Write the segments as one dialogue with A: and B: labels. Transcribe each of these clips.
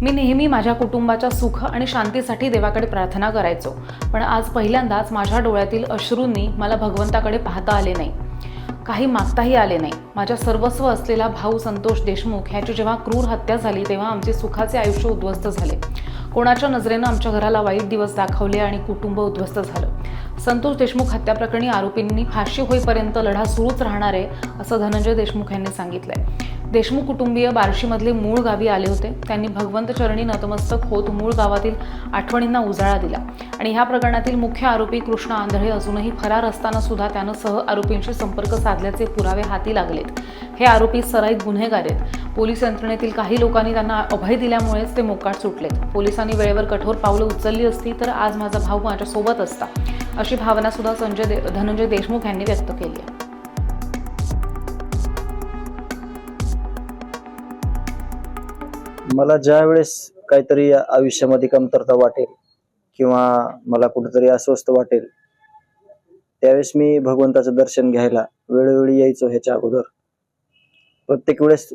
A: मी नेहमी माझ्या कुटुंबाच्या सुख आणि शांतीसाठी देवाकडे प्रार्थना करायचो, पण आज पहिल्यांदाच माझ्या डोळ्यातील अश्रूंनी मला भगवंताकडे पाहता आले नाही, काही मागताही आले नाही. माझ्या सर्वस्व असलेला भाऊ संतोष देशमुख ह्याची जेव्हा क्रूर हत्या झाली तेव्हा आमचे सुखाचे आयुष्य उद्ध्वस्त झाले. कोणाच्या नजरेनं आमच्या घराला वाईट दिवस दाखवले आणि कुटुंब उद्ध्वस्त झालं. संतोष देशमुख हत्या प्रकरणी आरोपींनी फाशी होईपर्यंत लढा सुरूच राहणार आहे असं धनंजय देशमुख यांनी सांगितलंय. देशमुख कुटुंबीय बार्शीमधले मूळ गावी आले होते. त्यांनी भगवंत चरणी नतमस्तक होत मूळ गावातील आठवणींना उजाळा दिला आणि ह्या प्रकरणातील मुख्य आरोपी कृष्ण आंधळे अजूनही फरार असताना सुद्धा त्यानं सह आरोपींशी संपर्क साधल्याचे पुरावे हाती लागलेत. हे आरोपी सराईत गुन्हेगार आहेत. पोलीस यंत्रणेतील काही लोकांनी त्यांना अभय दिल्यामुळेच ते मोकाट सुटलेत. पोलिसांनी वेळेवर कठोर पावलं उचलली असती तर आज माझा भाऊ माझ्यासोबत असता, अशी भावना सुद्धा धनंजय देशमुख यांनी व्यक्त केली आहे.
B: मला ज्या वेळेस काहीतरी आयुष्यामध्ये कमतरता वाटेल किंवा मला कुठेतरी अस्वस्थ वाटेल त्यावेळेस मी भगवंताचं दर्शन घ्यायला वेळोवेळी यायचो. ह्याच्या अगोदर प्रत्येक वेळेस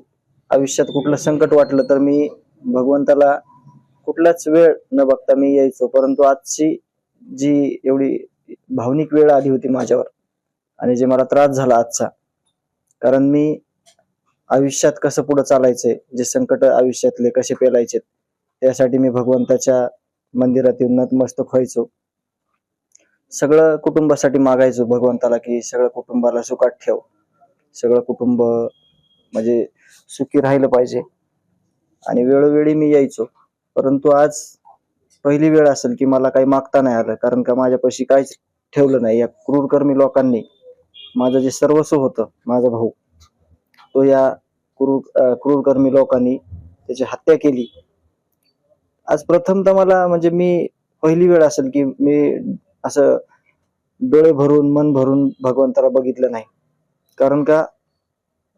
B: आयुष्यात कुठलं संकट वाटलं तर मी भगवंताला कुठलाच वेळ न बघता मी यायचो. परंतु आजची जी एवढी भावनिक वेळ आली होती माझ्यावर आणि जे मला त्रास झाला आजचा, कारण मी आयुष्यात कसं पुढे चालायचंय, जे संकट आयुष्यातले कसे पेलायचे त्यासाठी मी भगवंताच्या मंदिरात येऊन नतमस्तक व्हायचो. सगळं कुटुंबासाठी मागायचो भगवंताला की सगळं कुटुंबाला सुखात ठेव, सगळं कुटुंब म्हणजे सुखी राहिलं पाहिजे आणि वेळोवेळी मी यायचो. परंतु आज पहिली वेळ असेल की मला काही मागता नाही आलं, कारण का माझ्यापाशी काहीच ठेवलं नाही. या क्रूरकर्मी लोकांनी माझं जे सर्वस्व होतं, माझा भाऊ, तो या क्रूरकर्मी लोकांनी त्याची हत्या केली. आज प्रथमतः मला म्हणजे मी पहिली वेळ असेल की मी असं डोळे भरून मन भरून भगवंताला बघितलं नाही. कारण का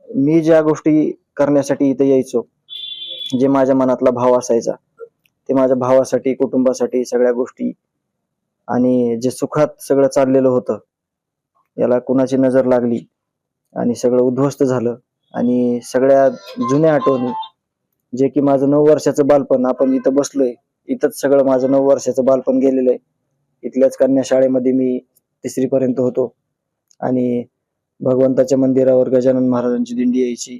B: मी ज्या गोष्टी करण्यासाठी इथे यायचो, जे माझ्या मनातला भाव असायचा ते माझ्या भावासाठी, कुटुंबासाठी सगळ्या गोष्टी, आणि जे सुखात सगळं चाललेलं होतं याला कुणाची नजर लागली आणि सगळं उद्ध्वस्त झालं. आणि सगळ्या जुन्या आठवणी, जे की माझं 9 वर्षाचं बालपण, आपण इथं बसलोय, इथंच सगळं माझं 9 वर्षाचं बालपण गेलेलं आहे. इथल्याच कन्या शाळेमध्ये मी 3री पर्यंत होतो आणि भगवंताच्या मंदिरावर गजानन महाराजांची दिंडी यायची.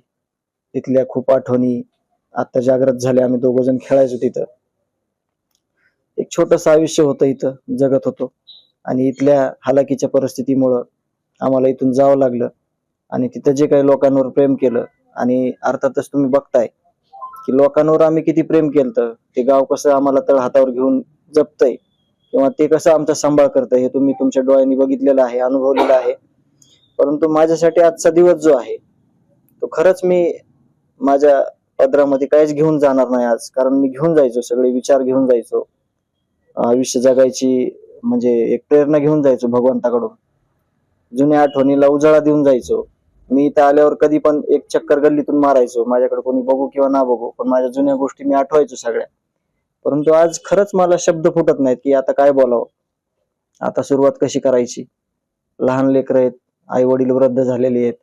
B: तिथल्या खूप आठवणी आता जागृत झाल्या. आम्ही 2 जण खेळायचो तिथं. एक छोटस आयुष्य होतं, इथं जगत होतो आणि इथल्या हालाकीच्या परिस्थितीमुळं आम्हाला इथून जावं लागलं. आणि तिथं जे काही लोकांवर प्रेम केलं, आणि अर्थातच तुम्ही बघताय की लोकांवर आम्ही किती प्रेम केलं, ते गाव कसं आम्हाला तळ हातावर घेऊन जपतंय किंवा ते कसं आमचा सांभाळ करतंय हे तुम्ही तुमच्या डोळ्यांनी बघितलेलं आहे, अनुभवलेलं आहे. परंतु माझ्यासाठी आजचा दिवस जो आहे तो खरंच मी माझ्या पदरामध्ये काहीच घेऊन जाणार नाही आज, कारण मी घेऊन जायचो, सगळे विचार घेऊन जायचो, आयुष्य जगायची म्हणजे एक प्रेरणा घेऊन जायचो भगवंताकडून, जुन्या आठवणीला उजाळा देऊन जायचो. मी इथं आल्यावर कधी पण एक चक्कर गल्लीतून मारायचो, माझ्याकडे कोणी बघू किंवा ना बघू, पण माझ्या जुन्या गोष्टी मी आठवायचो सगळ्या. परंतु आज खरंच मला शब्द फुटत नाहीत की आता काय बोलावं, आता सुरुवात कशी करायची. लहान लेकरं आहेत, आई वडील वृद्ध झालेले आहेत,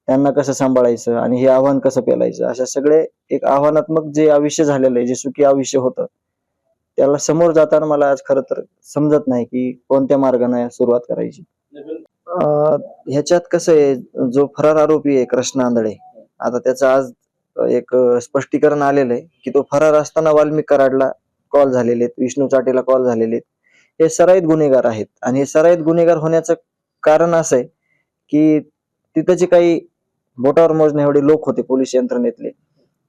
B: त्यांना कसं सांभाळायचं आणि हे आव्हान कसं पेलायचं, अशा सगळे एक आव्हानात्मक जे आयुष्य झालेलं आहे, जे सुखी आयुष्य होतं, त्याला समोर जाताना मला आज खरं तर समजत नाही की कोणत्या मार्गाने सुरुवात करायची. ह्याच्यात कसं आहे, जो फरार आरोपी आहे कृष्ण आंधळे, आता त्याचं आज एक स्पष्टीकरण आलेलं आहे की तो फरार असताना वाल्मिक कराडला कॉल झालेले आहेत, विष्णू चाटेला कॉल झालेले आहेत. हे सराईत गुन्हेगार आहेत आणि हे सराईत गुन्हेगार होण्याचं कारण असं आहे की तिथं जे काही बोटावर मोजणे एवढे लोक होते पोलीस यंत्रणेतले,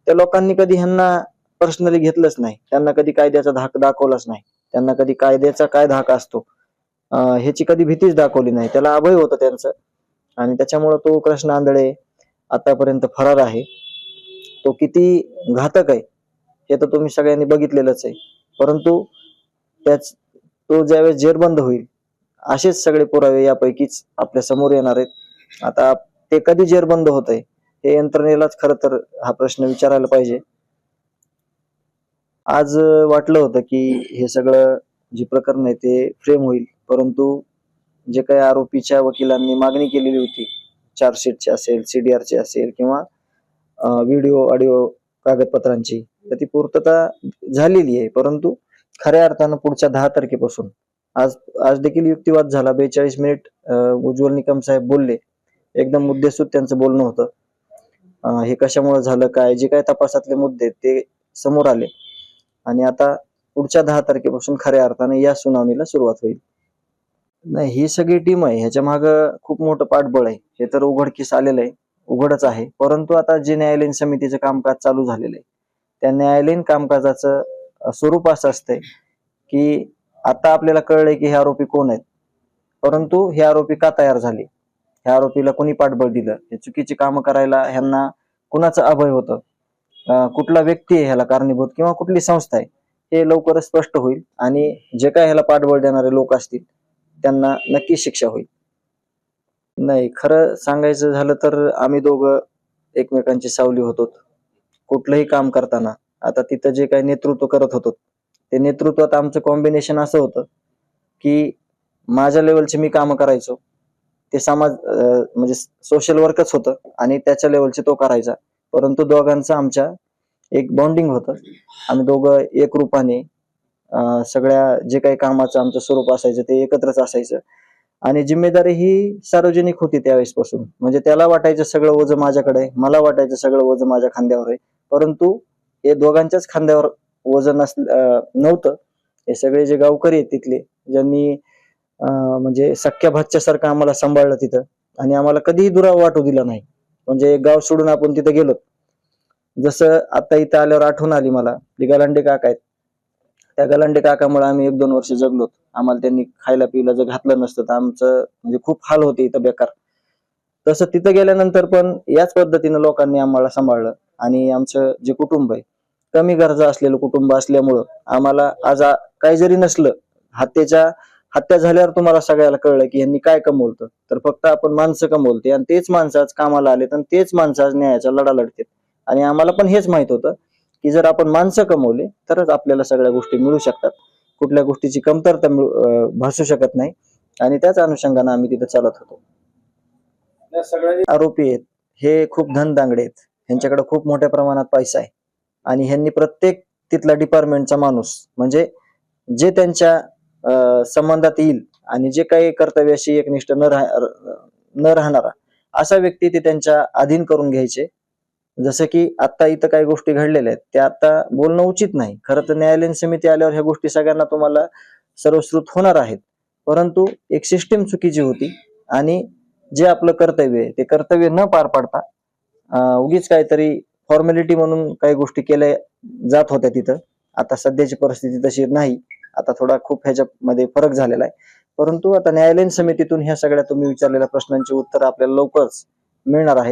B: त्या लोकांनी कधी ह्यांना पर्सनली घेतलंच नाही, त्यांना कधी कायद्याचा धाक दाखवलाच नाही, त्यांना कधी कायद्याचा काय धाक असतो ह्याची कधी भीतीच दाखवली नाही. त्याला अभय होतं त्यांचं, आणि त्याच्यामुळे तो कृष्ण आंधळे आतापर्यंत फरार आहे. तो किती घातक आहे हे तर तुम्ही सगळ्यांनी बघितलेलंच आहे. परंतु तो ज्यावेळेस जेरबंद होईल असेच सगळे पुरावे यापैकीच आपल्या समोर येणार आहेत. आता ते कधी जेरबंद होत आहे हे यंत्रणेलाच खरं तर हा प्रश्न विचारायला पाहिजे. आज वाटलं होतं की हे सगळं जे प्रकरण आहे ते फ्रेम होईल, परंतु जे काही आरोपीच्या वकिलांनी मागणी केलेली होती, चार्जशीटची असेल, CDRची असेल किंवा व्हिडिओ ऑडिओ कागदपत्रांची, तर ती पूर्तता झालेली आहे, परंतु खऱ्या अर्थानं पुढच्या 10 तारखेपासून आज आज देखील युक्तिवाद झाला. 42 मिनिट उज्ज्वल निकम साहेब बोलले. एकदम मुद्देसूद त्यांचं बोलणं होतं. हे कशामुळे झालं, काय जे काय तपासातले मुद्दे ते समोर आले आणि आता पुढच्या 10 तारखेपासून खऱ्या अर्थाने या सुनावणीला सुरुवात होईल. नाही, ही सगळी टीम आहे, ह्याच्या मागं खूप मोठं पाठबळ आहे, हे तर उघडकीस आलेलं आहे, उघडच आहे. परंतु आता जे न्यायालयीन समितीचं कामकाज चालू झालेलं आहे, त्या न्यायालयीन कामकाजाचं स्वरूप असं असतंय की आता आपल्याला कळलंय की हे आरोपी कोण आहेत, परंतु हे आरोपी का तयार झाले, ह्या आरोपीला कोणी पाठबळ दिलं, हे चुकीची कामं करायला ह्यांना कुणाचं अभय होतं, कुठला व्यक्ती आहे ह्याला कारणीभूत किंवा कुठली संस्था आहे, हे लवकरच स्पष्ट होईल आणि जे काय ह्याला पाठबळ देणारे लोक असतील त्यांना नक्की शिक्षा होईल. नाही, खरं सांगायचं झालं तर आम्ही दोघं एकमेकांची सावली होतो. कुठलंही काम करताना आता तिथं जे काही नेतृत्व करत होतो, ते नेतृत्वात आमचं कॉम्बिनेशन असं होतं की माझ्या लेवलचे मी कामं करायचो, ते समाज म्हणजे सोशल वर्कच होतं आणि त्याच्या लेवलचे तो करायचा, परंतु दोघांचं आमच्या एक बॉन्डिंग होतं. आम्ही दोघं एक रूपाने सगळ्या जे काही कामाचं आमचं स्वरूप असायचं ते एकत्रच असायचं आणि जिम्मेदारी ही सार्वजनिक होती त्यावेळेसपासून. म्हणजे त्याला वाटायचं सगळं ओझं माझ्याकडे आहे, मला वाटायचं सगळं ओझं माझ्या खांद्यावर आहे, परंतु हे दोघांच्याच खांद्यावर ओझं नव्हतं. हे सगळे जे गावकरी आहेत तिथले, ज्यांनी म्हणजे सख्या भाच्यासारखं आम्हाला सांभाळलं तिथं आणि आम्हाला कधीही दुरावा वाटू दिला नाही. म्हणजे एक गाव सोडून आपण तिथं गेलो, जसं आता इथं आल्यावर आठवण आली मला, ते गलांडे काका आहेत, त्या गलांडे काकामुळे आम्ही 1-2 वर्ष जगलो. आम्हाला त्यांनी खायला पियला जर घातलं नसतं तर आमचं म्हणजे खूप हाल होते इथं बेकार. तसं तिथं गेल्यानंतर पण याच पद्धतीनं लोकांनी आम्हाला सांभाळलं आणि आमचं जे कुटुंब आहे, कमी गरजा असलेलं कुटुंब असल्यामुळं आम्हाला आज काही जरी नसलं, हत्या झाल्यावर तुम्हाला सगळ्याला कळलं की यांनी काय कमवलं, तर फक्त आपण माणसं कमवलते आणि तेच माणसं आज कामाला आलेत आणि तेच माणसं आज न्यायाचा लढा लढतात. आणि आम्हाला पण हेच माहित होतं की जर आपण माणसं कमवले तरच आपल्याला सगळ्या गोष्टी मिळू शकतात, कुठल्या गोष्टीची कमतरता भासू शकत नाही आणि त्याच अनुषंगाने आम्ही तिथे चालत होतो. आरोपी आहेत हे खूप धनदांगडे आहेत, ह्यांच्याकडे खूप मोठ्या प्रमाणात पैसा आहे आणि ह्यांनी प्रत्येक तिथला डिपार्टमेंटचा माणूस म्हणजे जे त्यांच्या संबंधात येईल आणि जे काही कर्तव्याशी एकनिष्ठ न राहणारा असा व्यक्ती ते त्यांच्या अधीन करून घ्यायचे. जसं की आता इथं काही गोष्टी घडलेल्या आहेत त्या आता बोलणं उचित नाही. खरं तर न्यायालयीन समिती आल्यावर ह्या गोष्टी सगळ्यांना तुम्हाला सर्वश्रुत होणार आहेत, परंतु एक सिस्टीम चुकीची होती आणि जे आपलं कर्तव्य आहे ते कर्तव्य न पार पाडता उगीच काहीतरी फॉर्मॅलिटी म्हणून काही गोष्टी केल्या जात होत्या तिथं. आता सध्याची परिस्थिती तशी नाही, आता थोडा खूप ह्याच्यामध्ये फरक झालेला आहे, परंतु आता न्यायालयीन समितीतून ह्या सगळ्या तुम्ही विचारलेल्या प्रश्नांची उत्तर आपल्याला लवकरच मिळणार आहेत.